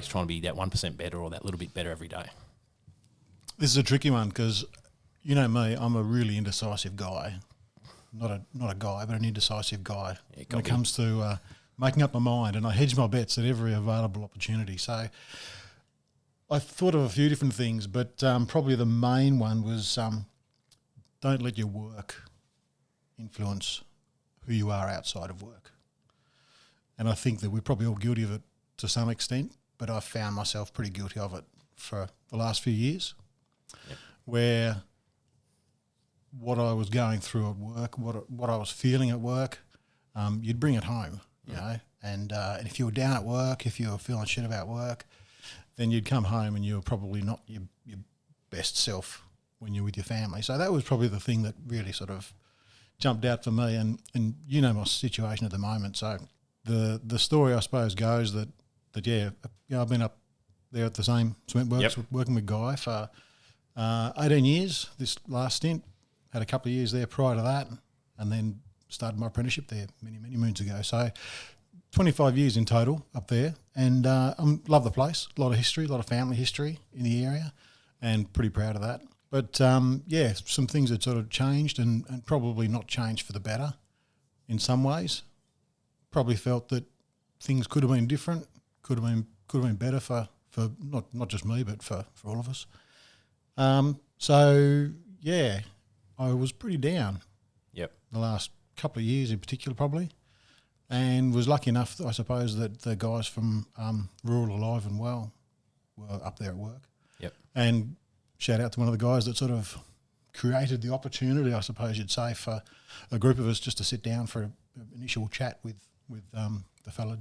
blokes trying to be that 1% better or that little bit better every day? This is a tricky one because, you know me, I'm a really indecisive guy. Not a guy, but an indecisive guy when it comes to making up my mind, and I hedge my bets at every available opportunity. So I thought of a few different things, but probably the main one was don't let your work influence who you are outside of work. And I think that we're probably all guilty of it to some extent, but I've found myself pretty guilty of it for the last few years, where what I was going through at work, what I was feeling at work, you'd bring it home, you know. And if you were down at work, if you were feeling shit about work, then you'd come home and you were probably not your best self when you're with your family. So that was probably the thing that really sort of jumped out for me. And you know my situation at the moment. So the story, I suppose, goes that I've been up there at the same cement works working with Guy for 18 years. This last stint, had a couple of years there prior to that, and then started my apprenticeship there many moons ago. So 25 years in total up there, and love the place. A lot of history, a lot of family history in the area, and pretty proud of that. But some things that sort of changed and probably not changed for the better in some ways. Probably felt that things could have been different, could have been better for not just me, but for all of us. I was pretty down. Yep. The last couple of years in particular, probably, and was lucky enough, I suppose, that the guys from Rural Alive and Well were up there at work. Yep. And shout out to one of the guys that sort of created the opportunity, I suppose you'd say, for a group of us just to sit down for an initial chat with the fella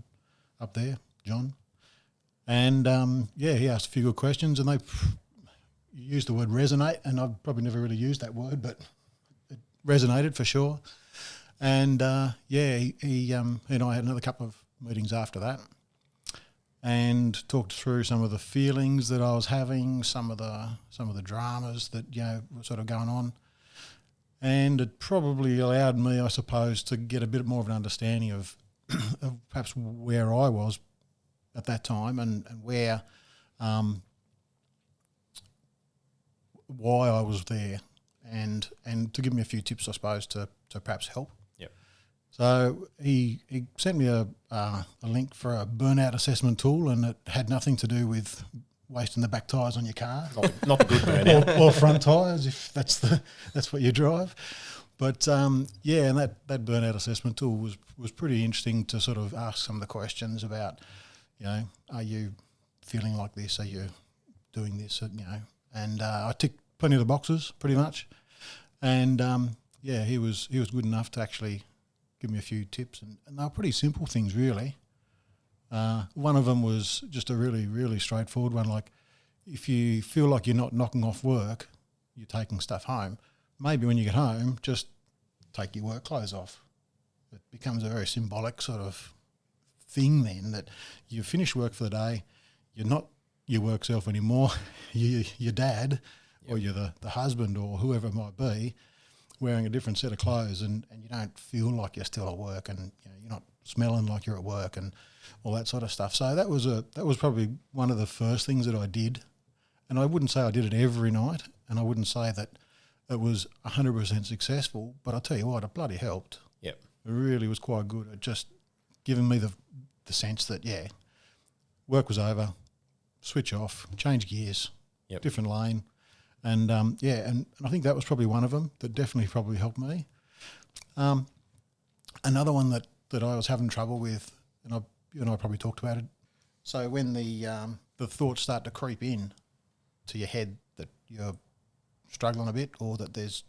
up there, John. And he asked a few good questions, and they used the word resonate, and I've probably never really used that word, but it resonated for sure. And he and I had another couple of meetings after that, and talked through some of the feelings that I was having, some of the dramas that were sort of going on, and it probably allowed me, I suppose, to get a bit more of an understanding of perhaps where I was at that time and where why I was there, and to give me a few tips, I suppose, to perhaps help. Yep. So he sent me a link for a burnout assessment tool, and it had nothing to do with wasting the back tyres on your car. Not the good burnout. or front tyres, if that's what you drive. But and that burnout assessment tool was pretty interesting to sort of ask some of the questions about, are you feeling like this? Are you doing this? And I ticked plenty of the boxes pretty much. And he was good enough to actually give me a few tips, and they were pretty simple things really. One of them was just a really, really straightforward one, like if you feel like you're not knocking off work, you're taking stuff home, maybe when you get home, just take your work clothes off. It becomes a very symbolic sort of thing then, that you finish work for the day, you're not your work self anymore, you're your dad, or you're the husband or whoever it might be, wearing a different set of clothes, and you don't feel like you're still at work, and you're not smelling like you're at work and all that sort of stuff. So that was probably one of the first things that I did, and I wouldn't say I did it every night, and I wouldn't say that it was 100% successful, but I'll tell you what, it bloody helped. Yep. It really was quite good at just giving me the sense that, work was over, switch off, change gears, different lane. And and I think that was probably one of them that definitely probably helped me. Another one that I was having trouble with, and you and I probably talked about it. So when the thoughts start to creep in to your head that you're struggling a bit, or that there's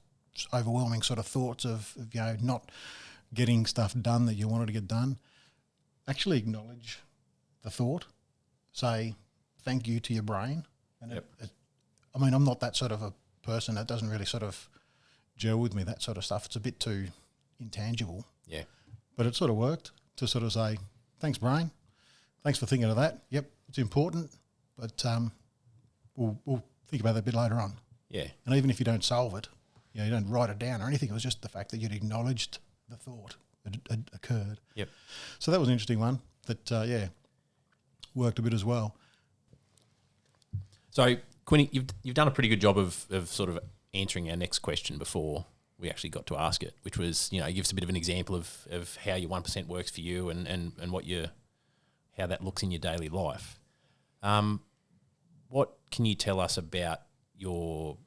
overwhelming sort of thoughts of not getting stuff done that you wanted to get done, actually acknowledge the thought. Say thank you to your brain. And I'm not that sort of a person. That doesn't really sort of gel with me, that sort of stuff. It's a bit too intangible. Yeah. But it sort of worked to sort of say, thanks, brain. Thanks for thinking of that. Yep, it's important, but we'll think about that a bit later on. Yeah. And even if you don't solve it, you don't write it down or anything, it was just the fact that you'd acknowledged the thought that had occurred. Yep. So that was an interesting one that, worked a bit as well. So, Quinny, you've done a pretty good job of sort of answering our next question before we actually got to ask it, which was, give us a bit of an example of how your 1% works for you and what how that looks in your daily life. What can you tell us about your,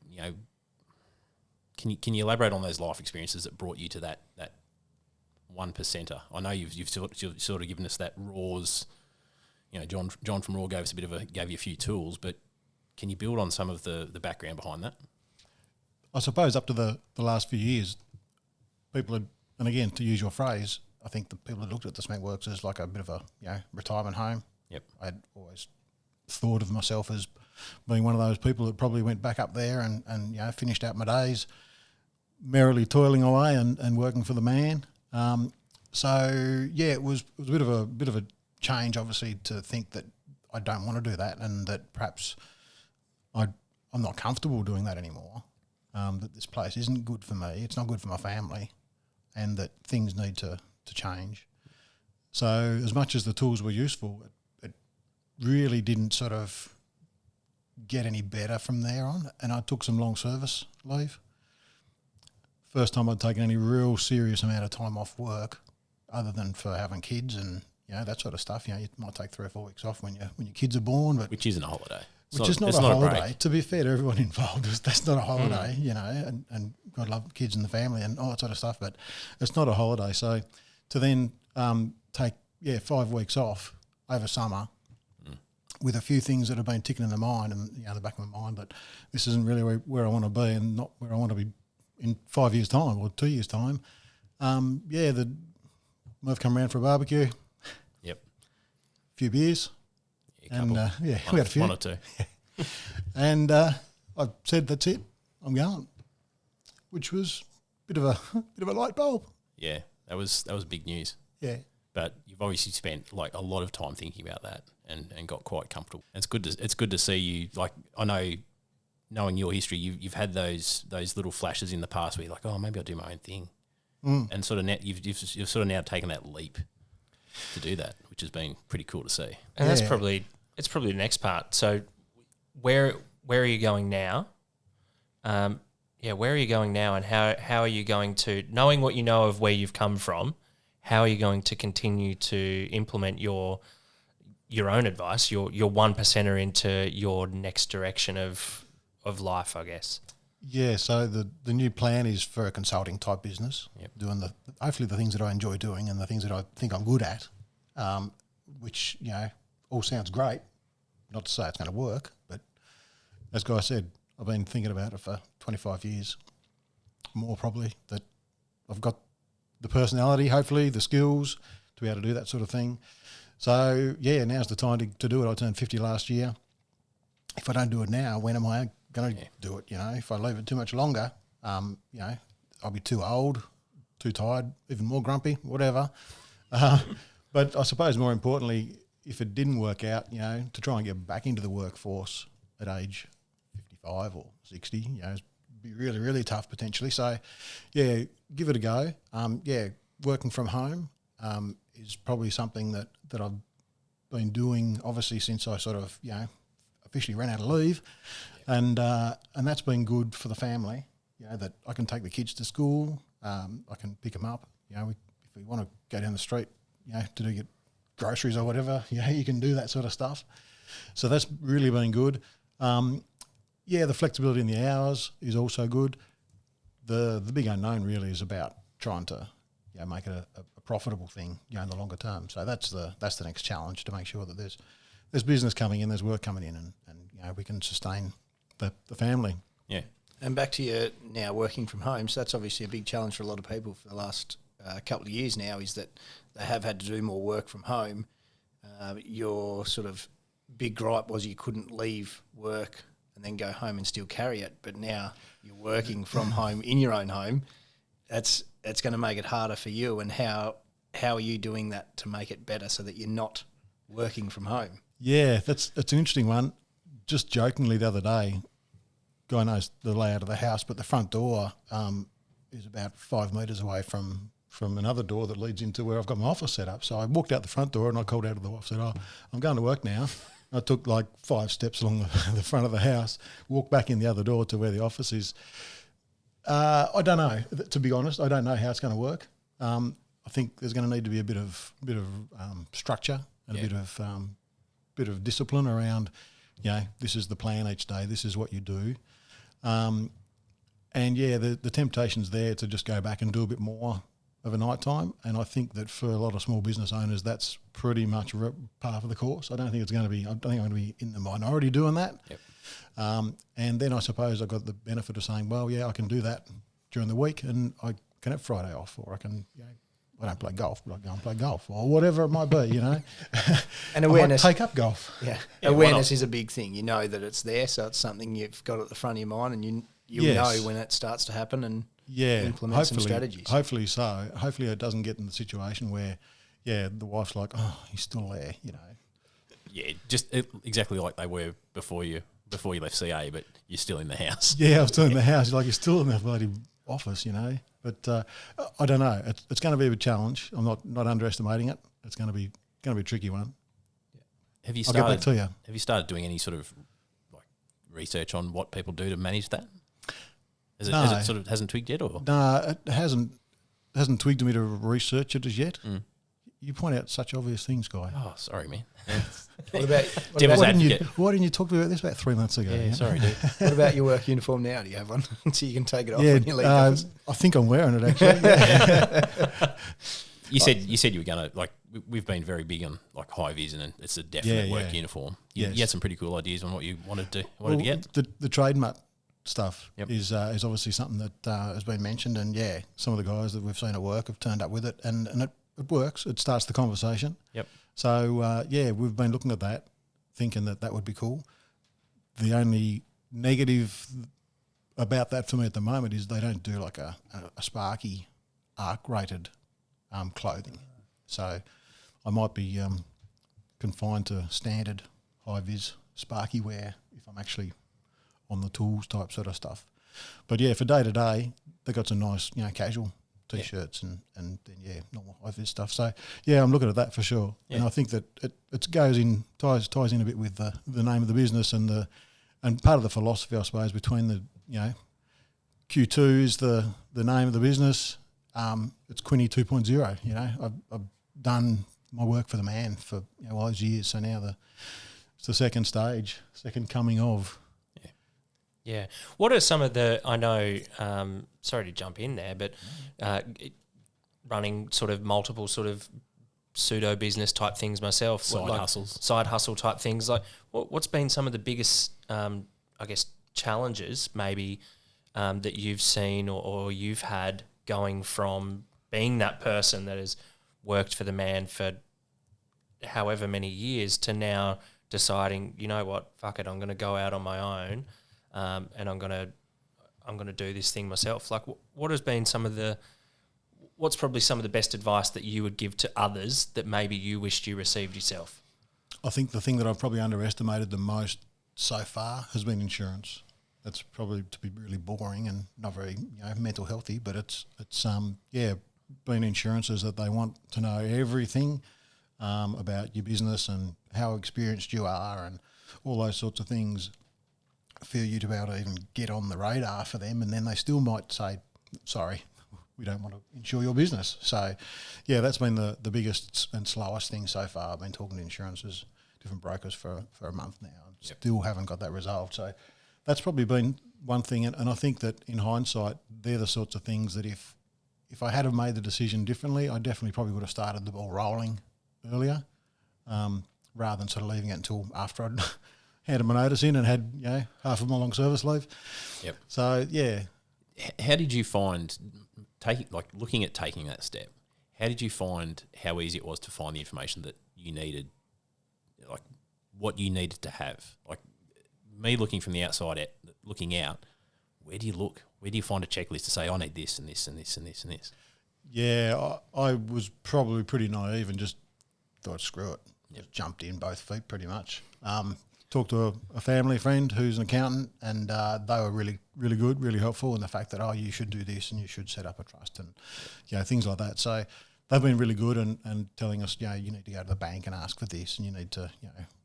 can you elaborate on those life experiences that brought you to that 1%er? I know you've sort of given us that Raw's, John from Raw gave you a few tools, but can you build on some of the background behind that? I suppose up to the last few years, people had, and again, to use your phrase, I think the people had looked at the Cement Works as like a bit of a retirement home. Yep. I'd always thought of myself as being one of those people that probably went back up there and finished out my days merrily toiling away and working for the man. It was a bit of a change, obviously, to think that I don't want to do that and that perhaps I'm not comfortable doing that anymore. That this place isn't good for me, it's not good for my family, and that things need to change. So as much as the tools were useful, it really didn't sort of get any better from there on, and I took some long service leave. First time I'd taken any real serious amount of time off work other than for having kids and that sort of stuff. You might take 3 or 4 weeks off when your kids are born, but which isn't a holiday. Which is not a holiday. To be fair to everyone involved, that's not a holiday, and God love kids and the family and all that sort of stuff, but it's not a holiday. So to then take 5 weeks off over summer with a few things that have been ticking in the mind and the back of my mind that this isn't really where I want to be and not where I want to be in 5 years' time or 2 years' time. The Merv come around for a barbecue. Yep. A few beers. And we had a few. 1 or 2. And I said, that's it, I'm going, which was a bit of a light bulb. Yeah, that was big news. Yeah. But you've obviously spent like a lot of time thinking about that and got quite comfortable. And it's good to see you. Like, I know, knowing your history, you've had those little flashes in the past where you're like, oh, maybe I'll do my own thing. And sort of now you've sort of now taken that leap to do that, which has been pretty cool to see. And it's probably the next part. So where are you going now? Where are you going now, and how are you going to, knowing what you know of where you've come from, how are you going to continue to implement your own advice, your 1%er into your next direction of life, I guess? Yeah, so the new plan is for a consulting type business, doing hopefully the things that I enjoy doing and the things that I think I'm good at, which, all sounds great. Not to say it's going to work, but as Guy said, I've been thinking about it for 25 years, more probably, that I've got the personality, hopefully, the skills to be able to do that sort of thing. So, now's the time to do it. I turned 50 last year. If I don't do it now, when am I going to do it? If I leave it too much longer, I'll be too old, too tired, even more grumpy, whatever. But I suppose more importantly, if it didn't work out, to try and get back into the workforce at age 55 or 60, it'd be really, really tough potentially. So, give it a go. Working from home is probably something that I've been doing, obviously, since I sort of, officially ran out of leave. And that's been good for the family, that I can take the kids to school, I can pick them up. If we want to go down the street, to do get groceries or whatever, you can do that sort of stuff. So that's really been good. The flexibility in the hours is also good. The big unknown really is about trying to make it a profitable thing in the longer term. So that's the next challenge, to make sure that there's business coming in, there's work coming in, and we can sustain the family. Yeah. And back to you now working from home, so that's obviously a big challenge for a lot of people for the last couple of years now, is that they have had to do more work from home. Your sort of big gripe was you couldn't leave work and then go home and still carry it, but now you're working from home in your own home. That's going to make it harder for you. And how are you doing that to make it better so that you're not working from home? Yeah, that's an interesting one. Just jokingly the other day, Guy knows the layout of the house, but the front door is about 5 metres away from another door that leads into where I've got my office set up. So I walked out the front door and I called out of the office and said, I'm going to work now. I took like 5 steps along the front of the house, walked back in the other door to where the office is. I don't know, to be honest. I don't know how it's going to work. I think there's going to need to be a bit of structure and a bit of discipline around. This is the plan each day. This is what you do. The temptation's there to just go back and do a bit more of a night time. And I think that for a lot of small business owners, that's pretty much par for the course. I don't think I'm going to be in the minority doing that. Yep. And then I suppose I got the benefit of saying, well, I can do that during the week and I can have Friday off, or I can, I don't play golf, but I go and play golf or whatever it might be, And awareness. I might take up golf. Yeah. Awareness is a big thing. You know that it's there, so it's something you've got at the front of your mind, and you know when it starts to happen and implement some strategies. Hopefully so. Hopefully it doesn't get in the situation where, the wife's like, oh, he's still there, Yeah, just exactly like they were before you left CA, but you're still in the house. Yeah, I was still in the house. Like, you're still in the bloody office, But I don't know. It's going to be a challenge. I'm not underestimating it. It's going to be a tricky one. Have you I'll get back to you. Have you started doing any sort of like research on what people do to manage that? Hasn't twigged yet, or no? It hasn't twigged to me to research it as yet. You point out such obvious things, Guy. Oh, sorry, man. What about Why didn't you talk about this about 3 months ago? Yeah, sorry, dude. what about your work uniform now? Do you have one so you can take it off when you leave the office? I think I'm wearing it actually. You said you were going to, like, we've been very big on like high vis, and it's a definite work uniform. You had some pretty cool ideas on what you wanted to get. The trade mutt stuff is obviously something that has been mentioned, and some of the guys that we've seen at work have turned up with it, and it works. It starts the conversation. Yep. So we've been looking at that, thinking that would be cool. The only negative about that for me at the moment is they don't do like a Sparky arc rated clothing. So I might be confined to standard high vis Sparky wear if I'm actually on the tools type sort of stuff. But for day to day, they got some nice casual T-shirts and then normal high vis stuff. So I'm looking at that for sure. Yeah. And I think that it goes in ties in a bit with the name of the business and part of the philosophy, I suppose, between the Q2 is the name of the business. It's Quinny 2.0. I've done my work for the man for all those years. So now it's the second stage, second coming of. Yeah. What are some of the, I know, sorry to jump in there, but running sort of multiple sort of pseudo business type things myself. Side hustle type things. Like what's been some of the biggest, challenges maybe that you've seen or you've had going from being that person that has worked for the man for however many years to now deciding, you know what, fuck it, I'm going to go out on my own. And I'm gonna do this thing myself. Like, what has been what's probably some of the best advice that you would give to others that maybe you wished you received yourself? I think the thing that I've probably underestimated the most so far has been insurance. That's probably to be really boring and not very mental healthy, but it's been insurances that they want to know everything about your business and how experienced you are and all those sorts of things. For you to be able to even get on the radar for them, and then they still might say, sorry, we don't want to insure your business. So, that's been the biggest and slowest thing so far. I've been talking to insurances, different brokers for a month now, and still haven't got that resolved. So that's probably been one thing, and I think that in hindsight, they're the sorts of things that if I had have made the decision differently, I definitely probably would have started the ball rolling earlier, rather than sort of leaving it until after I'd handed my notice in and had half of my long service leave. Yep. So how did you find looking at taking that step? How did you find how easy it was to find the information that you needed, like what you needed to have? Like me looking from the outside, looking out, where do you look? Where do you find a checklist to say I need this and this and this and this and this? Yeah, I was probably pretty naive and just thought screw it. Just jumped in both feet pretty much. Talked to a family friend who's an accountant, and they were really, really good, really helpful in the fact that, you should do this and you should set up a trust and, things like that. So they've been really good and telling us, you need to go to the bank and ask for this, and you need to,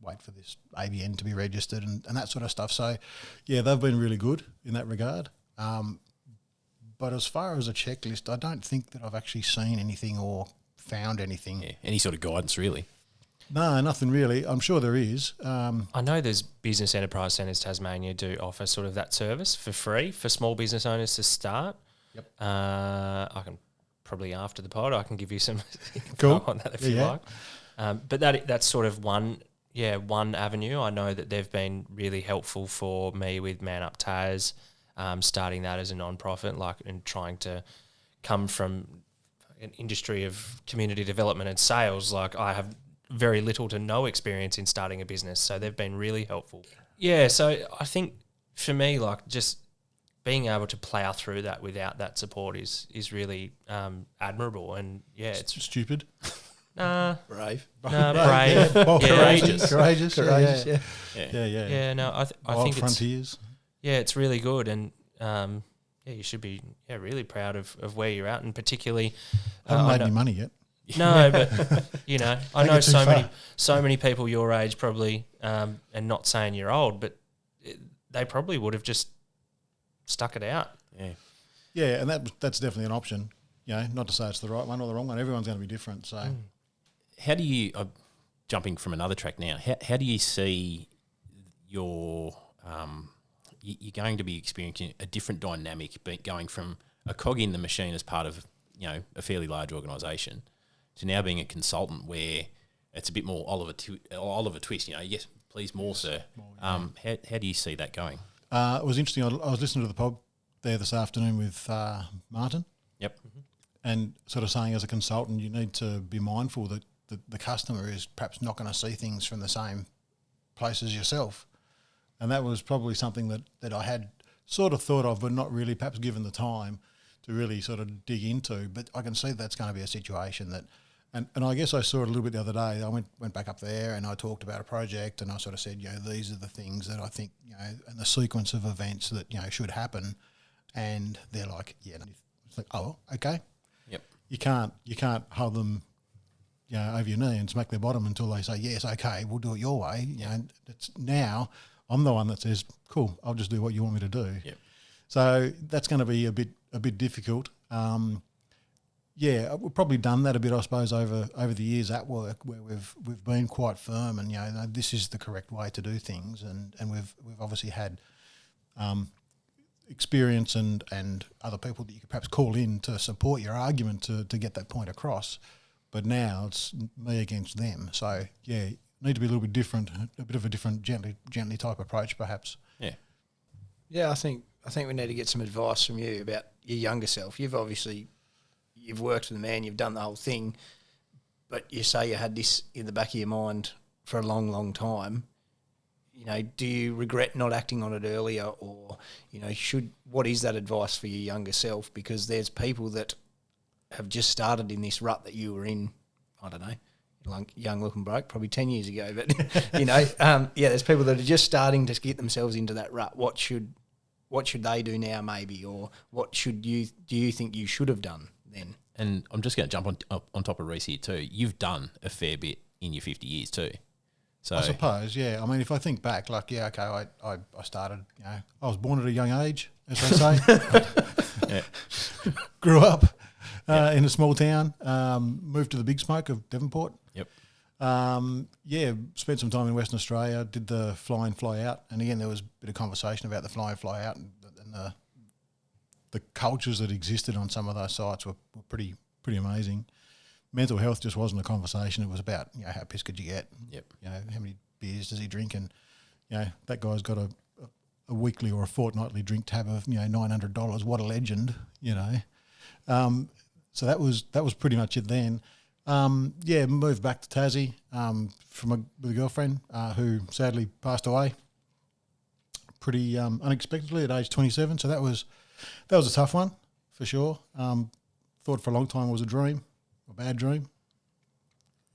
wait for this ABN to be registered and that sort of stuff. So, yeah, they've been really good in that regard. But as far as a checklist, I don't think that I've actually seen anything or found anything. Yeah, any sort of guidance, really. No, nothing really. I'm sure there is. I know there's Business Enterprise Centres Tasmania do offer sort of that service for free for small business owners to start. Yep. I can probably after the pod, I can give you some cool on that if you like. But that's sort of one avenue. I know that they've been really helpful for me with Man Up Taz, starting that as a non-profit, and trying to come from an industry of community development and sales. I have very little to no experience in starting a business, so they've been really helpful. Yeah, so I think for me, just being able to plough through that without that support is really admirable. And yeah, it's stupid. Brave. Brave. Well, Courageous. Courageous. Yeah. Yeah. No, I think frontiers. It's really good, and you should be really proud of where you're at, and particularly haven't made any money yet. No, but I know so many people your age probably, and not saying you're old, but they probably would have just stuck it out. Yeah, and that's definitely an option. Not to say it's the right one or the wrong one. Everyone's going to be different. So, how do you? Jumping from another track now. How do you see your? You're going to be experiencing a different dynamic, going from a cog in the machine as part of a fairly large organisation to now being a consultant where it's a bit more Oliver Twist. Yes, please, more, sir. How do you see that going? It was interesting. I was listening to the pod there this afternoon with Martin. Yep. And sort of saying as a consultant, you need to be mindful that the customer is perhaps not going to see things from the same place as yourself. And that was probably something that I had sort of thought of, but not really perhaps given the time to really sort of dig into. But I can see that's going to be a situation that, and I guess I saw it a little bit the other day. I went back up there and I talked about a project and I sort of said, these are the things that I think, and the sequence of events that, should happen. And they're like, it's like, oh, okay. Yep. You can't hold them, over your knee and smack their bottom until they say, yes, okay, we'll do it your way. It's now I'm the one that says, cool, I'll just do what you want me to do. Yep. So that's going to be a bit difficult. We've probably done that a bit, I suppose, over the years at work, where we've been quite firm and this is the correct way to do things, and we've obviously had experience and other people that you could perhaps call in to support your argument to get that point across. But now it's me against them. So need to be a little bit different, a bit of a different gently type approach, perhaps. Yeah. Yeah, I think we need to get some advice from you about your younger self. You've worked with a man, you've done the whole thing, but you say you had this in the back of your mind for a long, long time. Do you regret not acting on it earlier, or what is that advice for your younger self? Because there's people that have just started in this rut that you were in. I don't know. Young looking bloke, probably 10 years ago, but there's people that are just starting to get themselves into that rut. What should they do now, maybe, or what do you think you should have done then? And I'm just going to jump on top of Reece here too. You've done a fair bit in your 50 years too. So I suppose, yeah. I mean, if I think back, I started. I was born at a young age, as they say. Grew up in a small town. Moved to the big smoke of Devonport. Yep. Spent some time in Western Australia, did the fly in, fly out. And again, there was a bit of conversation about the fly in, fly out and the cultures that existed on some of those sites were pretty amazing. Mental health just wasn't a conversation. It was about, how pissed could you get? Yep. How many beers does he drink? And, that guy's got a weekly or a fortnightly drink tab of, $900. What a legend, So that was pretty much it then. Moved back to Tassie with a girlfriend who sadly passed away pretty unexpectedly at age 27. So that was a tough one for sure. Thought for a long time it was a bad dream,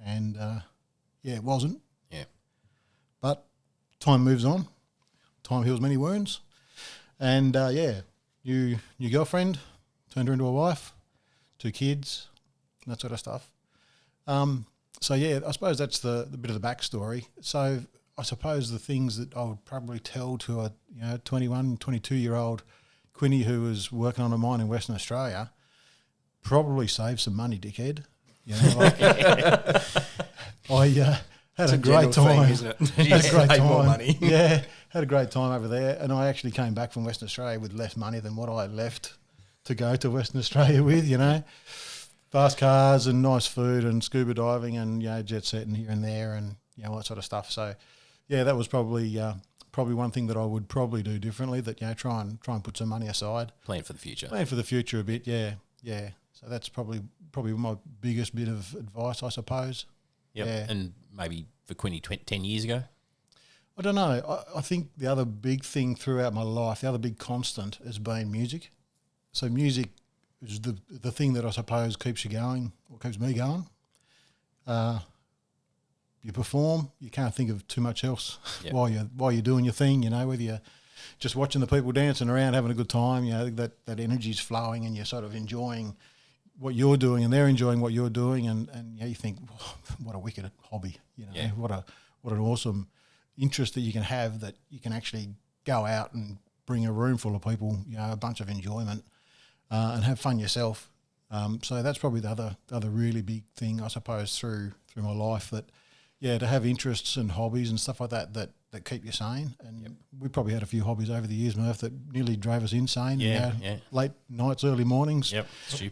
and it wasn't. Yeah, but time moves on. Time heals many wounds, and your girlfriend turned her into a wife, 2 kids. and that sort of stuff. So yeah, I suppose that's the bit of the backstory. So I suppose the things that I would probably tell to a 21, 22-year-old Quinny who was working on a mine in Western Australia, probably save some money, dickhead. I had a great time, isn't it? Had a great Save more time. money. Yeah, had a great time over there, and I actually came back from Western Australia with less money than what I left to go to Western Australia with. Fast cars and nice food and scuba diving and jet setting here and there and all that sort of stuff. So yeah, that was probably one thing that I would probably do differently. That try and put some money aside. Plan for the future. Plan for the future a bit. Yeah. So that's probably my biggest bit of advice, I suppose. Yep. Yeah. And maybe for Quinny 10 years ago? I don't know. I think the other big thing throughout my life, the other big constant has been music. So music is the thing that I suppose keeps you going, or keeps me going. You perform, you can't think of too much else while you're doing your thing, whether you're just watching the people dancing around, having a good time, that energy's flowing and you're sort of enjoying what you're doing and they're enjoying what you're doing and you think, what a wicked hobby, what an awesome interest that you can have, that you can actually go out and bring a room full of people, a bunch of enjoyment and have fun yourself. So that's probably the other really big thing, I suppose, through my life, that to have interests and hobbies and stuff like that keep you sane. And we probably had a few hobbies over the years, Murph, that nearly drove us insane. Late nights, early mornings,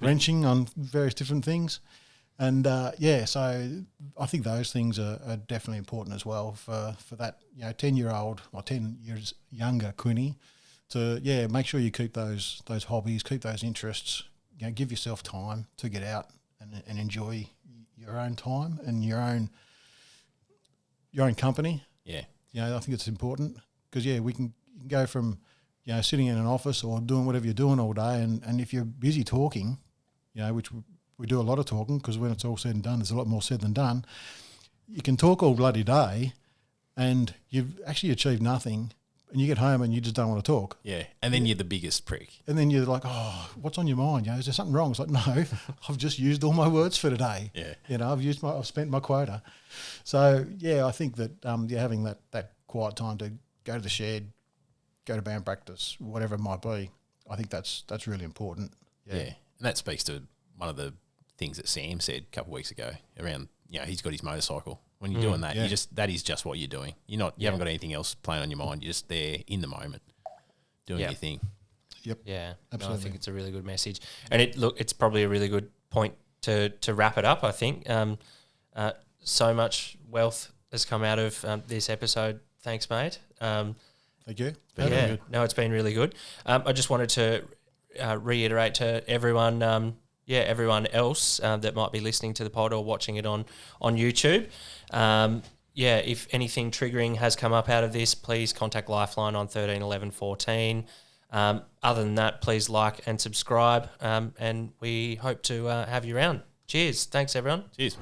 wrenching on various different things. And so I think those things are definitely important as well for that 10-year-old or 10 years younger Quinny to make sure you keep those hobbies, keep those interests. Give yourself time to get out and enjoy your own time and your own company. I think it's important because we can go from sitting in an office or doing whatever you're doing all day, and if you're busy talking, which we do a lot of talking, because when it's all said and done, there's a lot more said than done. You can talk all bloody day, and you've actually achieved nothing. And you get home and you just don't want to talk. Yeah, and then you're the biggest prick. And then you're like, oh, what's on your mind? Is there something wrong? It's like, no, I've just used all my words for today. Yeah. I've spent my quota. So, I think that having that quiet time to go to the shed, go to band practice, whatever it might be, I think that's really important. Yeah. And that speaks to one of the things that Sam said a couple of weeks ago around, he's got his motorcycle. When you're doing that, that is just what you're doing. You haven't got anything else playing on your mind. You're just there in the moment, doing your thing. Yep. Yeah. Absolutely. No, I think it's a really good message, and it's probably a really good point to wrap it up. I think so much wealth has come out of this episode. Thanks, mate. Thank you. But it's been really good. I just wanted to reiterate to everyone. Everyone else that might be listening to the pod or watching it on YouTube. If anything triggering has come up out of this, please contact Lifeline on 13 11 14. Other than that, please like and subscribe, and we hope to have you around. Cheers. Thanks, everyone. Cheers.